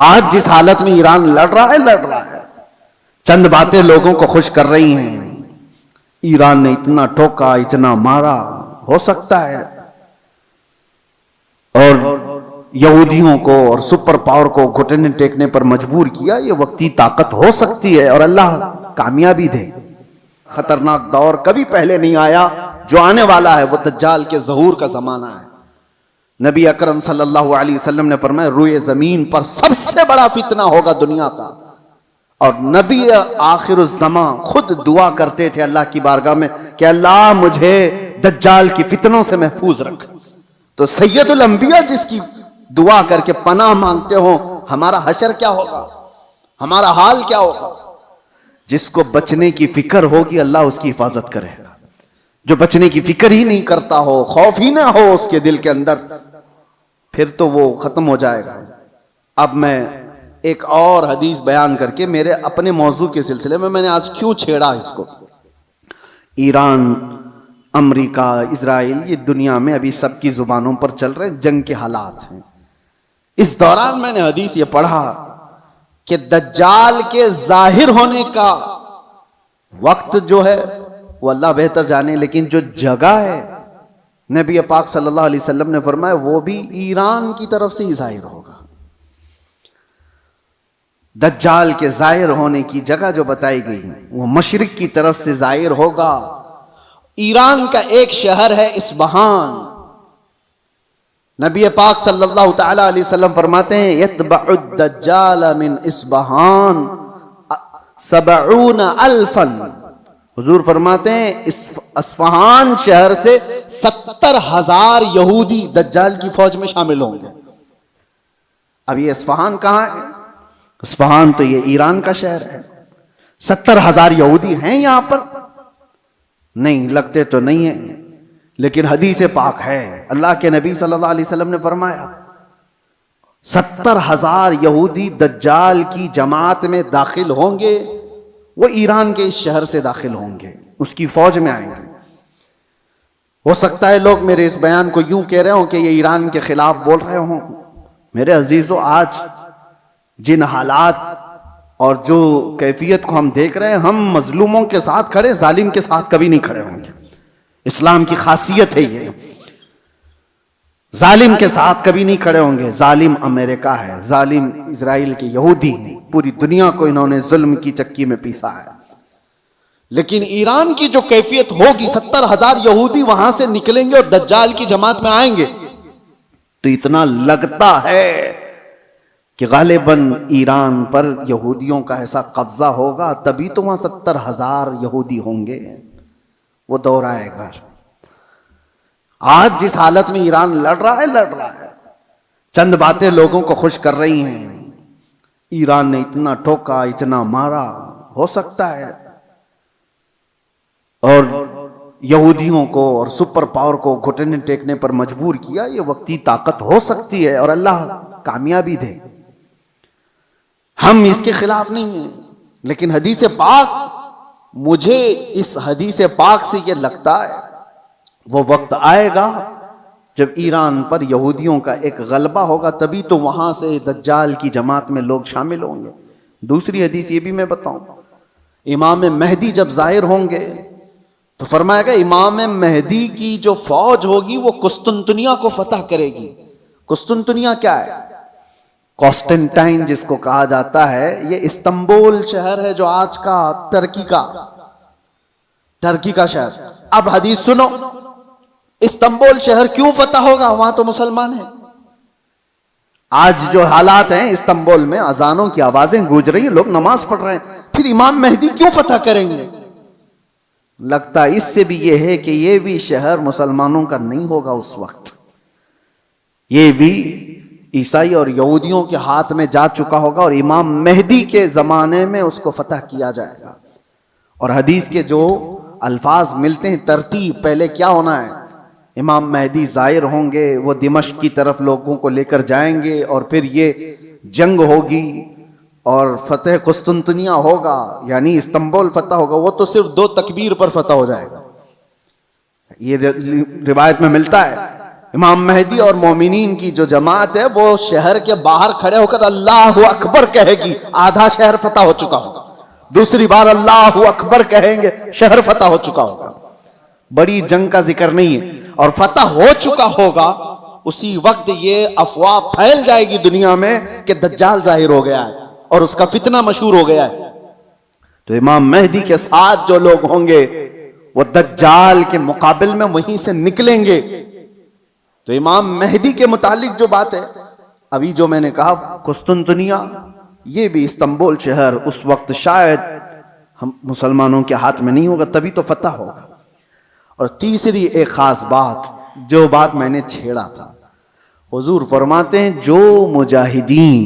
آج جس حالت میں ایران لڑ رہا ہے چند باتیں لوگوں کو خوش کر رہی ہیں. ایران نے اتنا ٹھوکا، اتنا مارا، ہو سکتا ہے اور یہودیوں کو اور سپر پاور کو گھٹنے ٹیکنے پر مجبور کیا. یہ وقتی طاقت ہو سکتی ہے اور اللہ کامیابی دے. خطرناک دور کبھی پہلے نہیں آیا، جو آنے والا ہے وہ دجال کے ظہور کا زمانہ ہے. نبی اکرم صلی اللہ علیہ وسلم نے فرمایا روئے زمین پر سب سے بڑا فتنہ ہوگا دنیا کا. اور نبی آخر الزمان خود دعا کرتے تھے اللہ کی بارگاہ میں کہ اللہ مجھے دجال کی فتنوں سے محفوظ رکھ. تو سید الانبیاء جس کی دعا کر کے پناہ مانگتے ہوں، ہمارا حشر کیا ہوگا، ہمارا حال کیا ہوگا؟ جس کو بچنے کی فکر ہوگی اللہ اس کی حفاظت کرے گا. جو بچنے کی فکر ہی نہیں کرتا ہو، خوف ہی نہ ہو اس کے دل کے اندر، پھر تو وہ ختم ہو جائے گا. اب میں ایک اور حدیث بیان کر کے میرے اپنے موضوع کے سلسلے میں نے آج کیوں چھیڑا اس کو. ایران، امریکہ، اسرائیل، یہ دنیا میں ابھی سب کی زبانوں پر چل رہے جنگ کے حالات ہیں. اس دوران میں نے حدیث یہ پڑھا کہ دجال کے ظاہر ہونے کا وقت جو ہے وہ اللہ بہتر جانے، لیکن جو جگہ ہے نبی پاک صلی اللہ علیہ وسلم نے فرمایا وہ بھی ایران کی طرف سے ہی ظاہر ہوگا. دجال کے ظاہر ہونے کی جگہ جو بتائی گئی وہ مشرق کی طرف سے ظاہر ہوگا. ایران کا ایک شہر ہے اصفہان. نبی پاک صلی اللہ تعالی علیہ وسلم فرماتے ہیں یتبع الدجال من اصفہان 70,000. حضور فرماتے ہیں اصفہان شہر سے 70,000 یہودی دجال کی فوج میں شامل ہوں گے. اب یہ اصفہان کہاں ہے؟ اصفہان تو یہ ایران کا شہر ہے. 70,000 یہودی ہیں یہاں پر؟ نہیں، لگتے تو نہیں ہیں، لیکن حدیث پاک ہے. اللہ کے نبی صلی اللہ علیہ وسلم نے فرمایا 70,000 یہودی دجال کی جماعت میں داخل ہوں گے. وہ ایران کے اس شہر سے داخل ہوں گے، اس کی فوج میں آئیں گے. ہو سکتا ہے لوگ میرے اس بیان کو یوں کہہ رہے ہوں کہ یہ ایران کے خلاف بول رہے ہوں. میرے عزیزو، آج جن حالات اور جو کیفیت کو ہم دیکھ رہے ہیں، ہم مظلوموں کے ساتھ کھڑے، ظالم کے ساتھ کبھی نہیں کھڑے ہوں گے. اسلام کی خاصیت ہے یہ، ظالم کے ساتھ کبھی نہیں کھڑے ہوں گے. ظالم امریکہ ہے، ظالم اسرائیل کے یہودی ہیں، پوری دنیا کو انہوں نے ظلم کی چکی میں پیسا ہے. لیکن ایران کی جو کیفیت ہوگی، 70,000 یہودی وہاں سے نکلیں گے اور دجال کی جماعت میں آئیں گے، تو اتنا لگتا ہے کہ غالباً ایران پر یہودیوں کا ایسا قبضہ ہوگا، تبھی تو وہاں 70,000 یہودی ہوں گے. وہ دور آئے گا. آج جس حالت میں ایران لڑ رہا ہے چند باتیں لوگوں کو خوش کر رہی ہیں. ایران نے اتنا ٹھوکا، اتنا مارا، ہو سکتا ہے اور یہودیوں کو اور سپر پاور کو گھٹنے ٹیکنے پر مجبور کیا. یہ وقتی طاقت ہو سکتی ہے اور اللہ کامیابی دے. ہم اس کے خلاف نہیں ہیں، لیکن حدیث پاک، مجھے اس حدیث پاک سے یہ لگتا ہے وہ وقت آئے گا جب ایران پر یہودیوں کا ایک غلبہ ہوگا، تبھی تو وہاں سے دجال کی جماعت میں لوگ شامل ہوں گے. دوسری حدیث یہ بھی میں بتاؤں، امام مہدی جب ظاہر ہوں گے تو فرمایا گا امام مہدی کی جو فوج ہوگی وہ قسطنطنیہ کو فتح کرے گی. قسطنطنیہ کیا ہے؟ کانسٹنٹائن جس کو کہا جاتا ہے، یہ استنبول شہر ہے جو آج کا ترکی کا شہر. اب حدیث سنو، استنبول شہر کیوں فتح ہوگا؟ وہاں تو مسلمان ہیں. آج جو حالات ہیں استنبول میں، اذانوں کی آوازیں گونج رہی ہیں، لوگ نماز پڑھ رہے ہیں، پھر امام مہدی کیوں فتح کریں گے؟ لگتا اس سے بھی یہ ہے کہ یہ بھی شہر مسلمانوں کا نہیں ہوگا اس وقت، یہ بھی عیسائی اور یہودیوں کے ہاتھ میں جا چکا ہوگا اور امام مہدی کے زمانے میں اس کو فتح کیا جائے گا. اور حدیث کے جو الفاظ ملتے ہیں، ترتیب پہلے کیا ہونا ہے، امام مہدی ظاہر ہوں گے، وہ دمشق کی طرف لوگوں کو لے کر جائیں گے اور پھر یہ جنگ ہوگی اور فتح قسطنطنیہ ہوگا، یعنی استنبول فتح ہوگا. وہ تو صرف 2 تکبیر پر فتح ہو جائے گا، یہ روایت میں ملتا ہے. امام مہدی اور مومنین کی جو جماعت ہے وہ شہر کے باہر کھڑے ہو کر اللہ اکبر کہے گی، آدھا شہر فتح ہو چکا ہوگا، دوسری بار اللہ اکبر کہیں گے، شہر فتح ہو چکا ہوگا۔ بڑی جنگ کا ذکر نہیں ہے، اور فتح ہو چکا ہوگا اسی وقت یہ افواہ پھیل جائے گی دنیا میں کہ دجال ظاہر ہو گیا ہے اور اس کا فتنہ مشہور ہو گیا ہے۔ تو امام مہدی کے ساتھ جو لوگ ہوں گے وہ دجال کے مقابل میں وہیں سے نکلیں گے۔ تو امام مہدی کے متعلق جو بات ہے، ابھی جو میں نے کہا قسطنطنیہ، یہ بھی استنبول شہر اس وقت شاید ہم مسلمانوں کے ہاتھ میں نہیں ہوگا، تبھی تو فتح ہوگا۔ اور تیسری ایک خاص بات، جو بات میں نے چھیڑا تھا، حضور فرماتے ہیں جو مجاہدین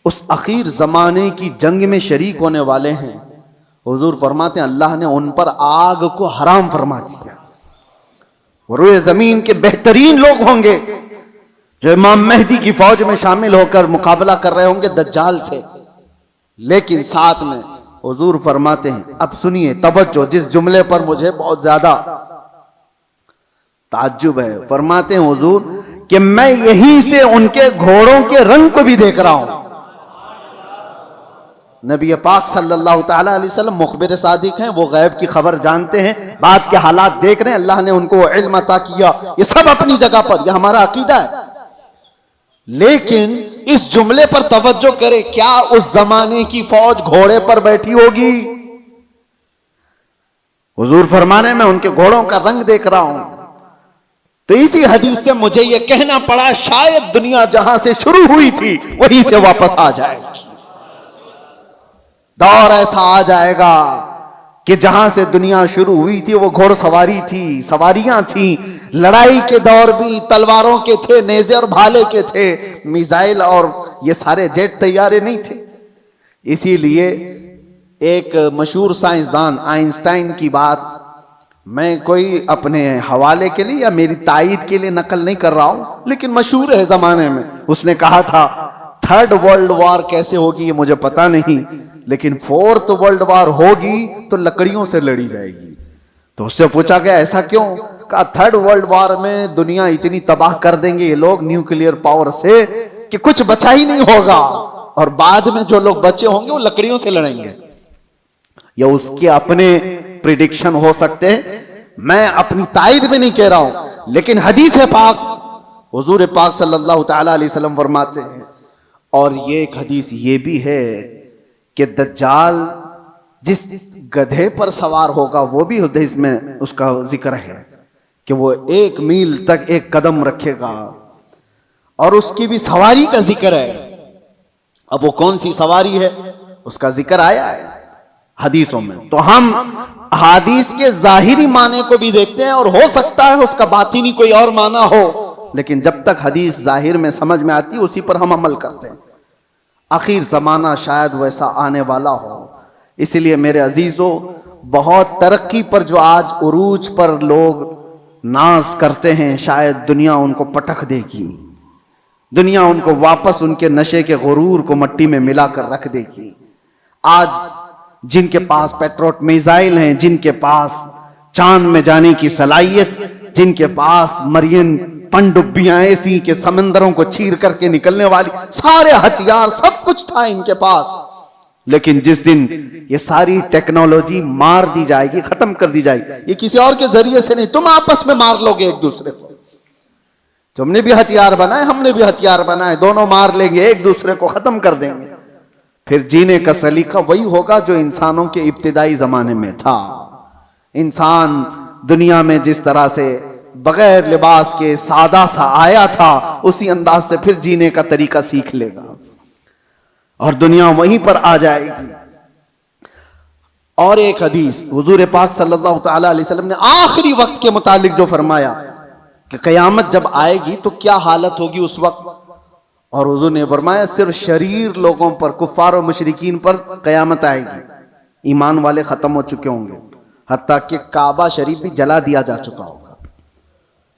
اس اخیر زمانے کی جنگ میں شریک ہونے والے ہیں، حضور فرماتے ہیں اللہ نے ان پر آگ کو حرام فرما دیا۔ روئے زمین کے بہترین لوگ ہوں گے جو امام مہدی کی فوج میں شامل ہو کر مقابلہ کر رہے ہوں گے دجال سے، لیکن ساتھ میں حضور فرماتے ہیں، اب سنیے توجہ، جس جملے پر مجھے بہت زیادہ تعجب ہے، فرماتے ہیں حضور کہ میں یہیں سے ان کے گھوڑوں کے رنگ کو بھی دیکھ رہا ہوں۔ نبی پاک صلی اللہ تعالی علیہ وسلم مخبر صادق ہیں، وہ غیب کی خبر جانتے ہیں، بعد کے حالات دیکھ رہے ہیں، اللہ نے ان کو علم عطا کیا، یہ سب اپنی جگہ پر، یہ ہمارا عقیدہ ہے۔ لیکن اس جملے پر توجہ کرے، کیا اس زمانے کی فوج گھوڑے پر بیٹھی ہوگی؟ حضور فرمانے میں ان کے گھوڑوں کا رنگ دیکھ رہا ہوں۔ تو اسی حدیث سے مجھے یہ کہنا پڑا شاید دنیا جہاں سے شروع ہوئی تھی وہیں سے واپس آ جائے گی۔ دور ایسا آ جائے گا کہ جہاں سے دنیا شروع ہوئی تھی وہ گھوڑ سواری تھی، سواریاں تھیں، لڑائی کے دور بھی تلواروں کے تھے، نیزے اور بھالے کے تھے، میزائل اور یہ سارے جیٹ طیارے نہیں تھے۔ اسی لیے ایک مشہور سائنسدان آئنسٹائن کی بات میں کوئی اپنے حوالے کے لیے یا میری تائید کے لیے نقل نہیں کر رہا ہوں، لیکن مشہور ہے زمانے میں، اس نے کہا تھا تھرڈ ورلڈ وار کیسے ہوگی یہ مجھے پتا نہیں، لیکن فورتھ ورلڈ وار ہوگی تو لکڑیوں سے لڑی جائے گی۔ تو اس سے پوچھا گیا ایسا کیوں؟ کہا تھرڈ ورلڈ وار میں دنیا اتنی تباہ کر دیں گے یہ لوگ نیوکلیئر پاور سے کہ کچھ بچا ہی نہیں ہوگا، اور بعد میں جو لوگ بچے ہوں گے وہ لکڑیوں سے لڑیں گے۔ یا اس کے اپنے پریڈکشن ہو سکتے ہیں، میں اپنی تائید میں نہیں کہہ رہا ہوں، لیکن حدیث پاک حضور پاک صلی اللہ تعالی علیہ وسلم فرماتے ہیں۔ اور یہ ایک حدیث یہ بھی ہے کہ دجال جس گدھے پر سوار ہوگا وہ بھی حدیث میں اس کا ذکر ہے کہ وہ 1 میل تک ایک قدم رکھے گا، اور اس کی بھی سواری کا ذکر ہے۔ اب وہ کون سی سواری ہے اس کا ذکر آیا ہے حدیثوں میں، تو ہم حدیث کے ظاہری معنی کو بھی دیکھتے ہیں، اور ہو سکتا ہے اس کا باطنی کوئی اور معنی ہو، لیکن جب تک حدیث ظاہر میں سمجھ میں آتی ہے اسی پر ہم عمل کرتے ہیں۔ آخر زمانہ شاید ویسا آنے والا ہو، اس لیے میرے عزیزو بہت ترقی پر جو آج عروج پر لوگ ناز کرتے ہیں، شاید دنیا ان کو پٹخ دے گی، دنیا ان کو واپس ان کے نشے کے غرور کو مٹی میں ملا کر رکھ دے گی۔ آج جن کے پاس پیٹروٹ میزائل ہیں، جن کے پاس چاند میں جانے کی صلاحیت، جن کے پاس مرین پنڈبیاں ایسی کہ سمندروں کو چیر کر کے نکلنے والی سارے ہتھیار سب کچھ تھا ان کے پاس، لیکن جس دن یہ ساری ٹیکنالوجی مار دی جائے گی، ختم کر دی جائے گی، یہ کسی اور کے ذریعے سے نہیں، تم آپس میں مار لو گے ایک دوسرے کو، تم نے بھی ہتھیار بنائے ہم نے بھی ہتھیار بنائے، دونوں مار لیں گے ایک دوسرے کو، ختم کر دیں گے۔ پھر جینے کا سلیقہ وہی ہوگا جو انسانوں کے ابتدائی زمانے میں تھا۔ انسان دنیا میں جس طرح سے بغیر لباس کے سادہ سا آیا تھا اسی انداز سے پھر جینے کا طریقہ سیکھ لے گا، اور دنیا وہیں پر آ جائے گی۔ اور ایک حدیث حضور پاک صلی اللہ تعالی علیہ وسلم نے آخری وقت کے متعلق جو فرمایا کہ قیامت جب آئے گی تو کیا حالت ہوگی اس وقت، اور حضور نے فرمایا صرف شریر لوگوں پر، کفار و مشرکین پر قیامت آئے گی، ایمان والے ختم ہو چکے ہوں گے، حتیٰ کہ کعبہ شریف بھی جلا دیا جا چکا ہوگا۔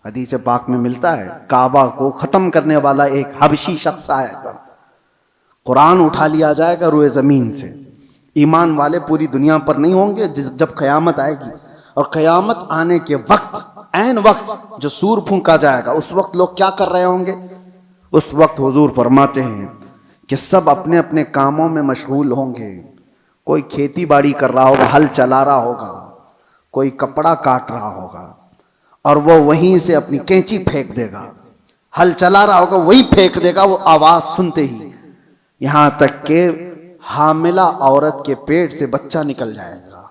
حدیث پاک میں ملتا ہے کعبہ کو ختم کرنے والا ایک حبشی شخص آئے گا، قرآن اٹھا لیا جائے گا روئے زمین سے، ایمان والے پوری دنیا پر نہیں ہوں گے جب قیامت آئے گی۔ اور قیامت آنے کے وقت عین وقت جو سور پھونکا جائے گا اس وقت لوگ کیا کر رہے ہوں گے؟ اس وقت حضور فرماتے ہیں کہ سب اپنے اپنے کاموں میں مشغول ہوں گے. کوئی کھیتی باڑی کر رہا ہوگا, ہل چلا رہا ہوگا, کوئی کپڑا کاٹ رہا ہوگا اور وہ وہیں سے اپنی کینچی پھینک دے گا. ہل چلا رہا ہوگا وہیں پھینک دے گا وہ آواز سنتے ہی, یہاں تک کہ حاملہ عورت کے پیٹ سے بچہ نکل جائے گا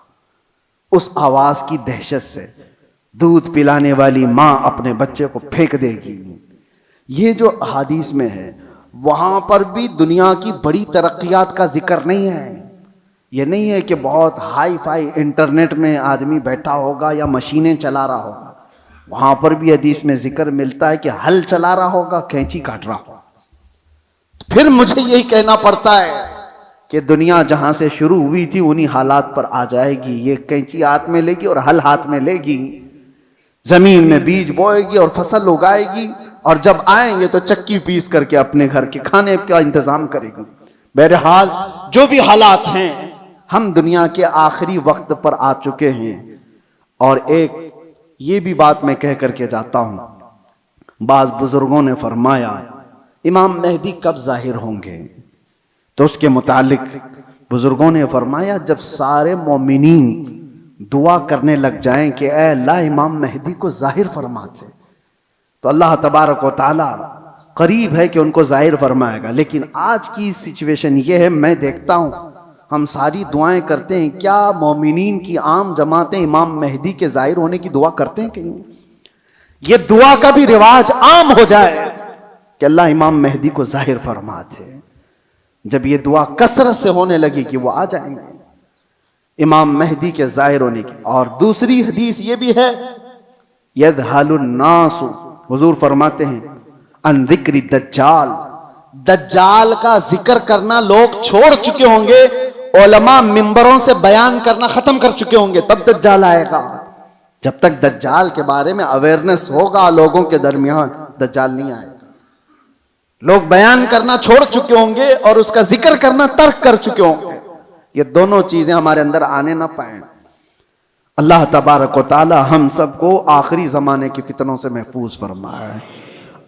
اس آواز کی دہشت سے. دودھ پلانے والی ماں اپنے بچے کو پھینک دے گی. یہ جو حدیث میں ہے وہاں پر بھی دنیا کی بڑی ترقیات کا ذکر نہیں ہے. یہ نہیں ہے کہ بہت ہائی فائی انٹرنیٹ میں آدمی بیٹھا ہوگا یا مشینیں چلا رہا ہوگا. وہاں پر بھی حدیث میں ذکر ملتا ہے کہ ہل چلا رہا ہوگا, کینچی کاٹ رہا ہوگا. پھر مجھے یہی کہنا پڑتا ہے کہ دنیا جہاں سے شروع ہوئی تھی انہی حالات پر آ جائے گی. یہ کینچی ہاتھ میں لے گی اور ہل ہاتھ میں لے گی, زمین میں بیج بوئے گی اور فصل اگائے گی, اور جب آئیں گے تو چکی پیس کر کے اپنے گھر کے کھانے کا انتظام کرے گی. بہرحال جو بھی حالات ہیں ہم دنیا کے آخری وقت پر آ چکے ہیں. اور ایک یہ بھی بات میں کہہ کر کے جاتا ہوں, بعض بزرگوں نے فرمایا امام مہدی کب ظاہر ہوں گے؟ تو اس کے متعلق بزرگوں نے فرمایا جب سارے مومنین دعا کرنے لگ جائیں کہ اے اللہ امام مہدی کو ظاہر فرماتے, تو اللہ تبارک و تعالی قریب ہے کہ ان کو ظاہر فرمائے گا. لیکن آج کی سچویشن یہ ہے, میں دیکھتا ہوں ہم ساری دعائیں کرتے ہیں, کیا مومنین کی عام جماعتیں امام مہدی کے ظاہر ہونے کی دعا کرتے ہیں کہیں؟ یہ دعا کا بھی رواج عام ہو جائے کہ اللہ امام مہدی کو ظاہر فرماتے. جب یہ دعا کثرت سے ہونے لگی کہ وہ آ جائیں گے امام مہدی کے ظاہر ہونے کی. اور دوسری حدیث یہ بھی ہے یذہل الناس, حضور فرماتے ہیں ان ذکر الدجال, دجال کا ذکر کرنا لوگ چھوڑ چکے ہوں گے, علماء ممبروں سے بیان کرنا ختم کر چکے ہوں گے, تب دجال آئے گا. جب تک دجال کے بارے میں اویئرنس ہوگا لوگوں کے درمیان دجال نہیں آئے گا. لوگ بیان کرنا چھوڑ چکے ہوں گے اور اس کا ذکر کرنا ترک کر چکے ہوں گے. یہ دونوں چیزیں ہمارے اندر آنے نہ پائیں. اللہ تبارک و تعالی ہم سب کو آخری زمانے کی فتنوں سے محفوظ فرمائے.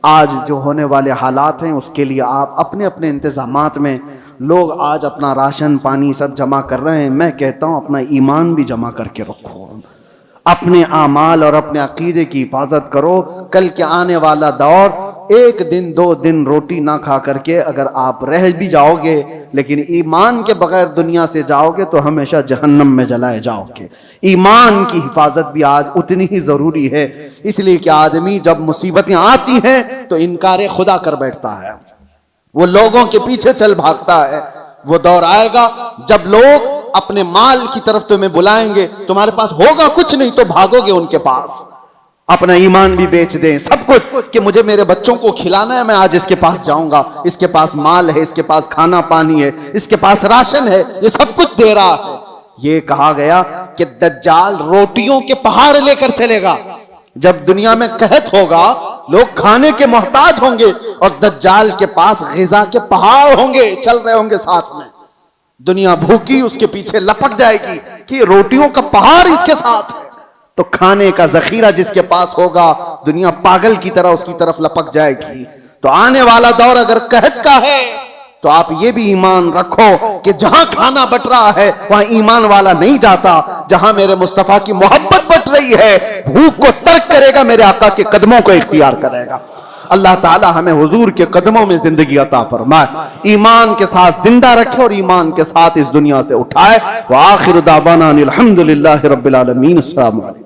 آج جو ہونے والے حالات ہیں اس کے لیے آپ اپنے اپنے انتظامات میں, لوگ آج اپنا راشن پانی سب جمع کر رہے ہیں, میں کہتا ہوں اپنا ایمان بھی جمع کر کے رکھو, اپنے اعمال اور اپنے عقیدے کی حفاظت کرو. کل کے آنے والا دور ایک دن دو دن روٹی نہ کھا کر کے اگر آپ رہ بھی جاؤ گے لیکن ایمان کے بغیر دنیا سے جاؤ گے تو ہمیشہ جہنم میں جلائے جاؤ گے. ایمان کی حفاظت بھی آج اتنی ہی ضروری ہے, اس لیے کہ آدمی جب مصیبتیں آتی ہیں تو انکار خدا کر بیٹھتا ہے, وہ لوگوں کے پیچھے چل بھاگتا ہے. وہ دور آئے گا جب لوگ اپنے مال کی طرف تمہیں بلائیں گے, تمہارے پاس ہوگا کچھ نہیں تو بھاگو گے ان کے پاس, اپنا ایمان بھی بیچ دیں سب کچھ کہ مجھے میرے بچوں کو کھلانا ہے, میں آج اس کے پاس جاؤں گا, اس کے پاس مال ہے, اس کے پاس کھانا پانی ہے, اس کے پاس راشن ہے, یہ سب کچھ دے رہا ہے. یہ کہا گیا کہ دجال روٹیوں کے پہاڑ لے کر چلے گا. جب دنیا میں قحط ہوگا لوگ کھانے کے محتاج ہوں گے اور دجال کے پاس غذا کے پہاڑ ہوں گے, چل رہے ہوں گے ساتھ میں. دنیا بھوکی اس کے پیچھے لپک جائے گی کہ روٹیوں کا پہاڑ اس کے ساتھ ہے, تو کھانے کا ذخیرہ جس کے پاس ہوگا دنیا پاگل کی طرح اس کی طرف لپک جائے گی. تو آنے والا دور اگر قحط کا ہے تو آپ یہ بھی ایمان رکھو کہ جہاں کھانا بٹ رہا ہے وہاں ایمان والا نہیں جاتا. جہاں میرے مصطفیٰ کی محبت بٹ رہی ہے بھوک کو ترک کرے گا, میرے آقا کے قدموں کو اختیار کرے گا. اللہ تعالی ہمیں حضور کے قدموں میں زندگی عطا فرمائے, ایمان کے ساتھ زندہ رکھے اور ایمان کے ساتھ اس دنیا سے اٹھائے. وآخر دعوانا الحمدللہ رب العالمین. السلام علیکم.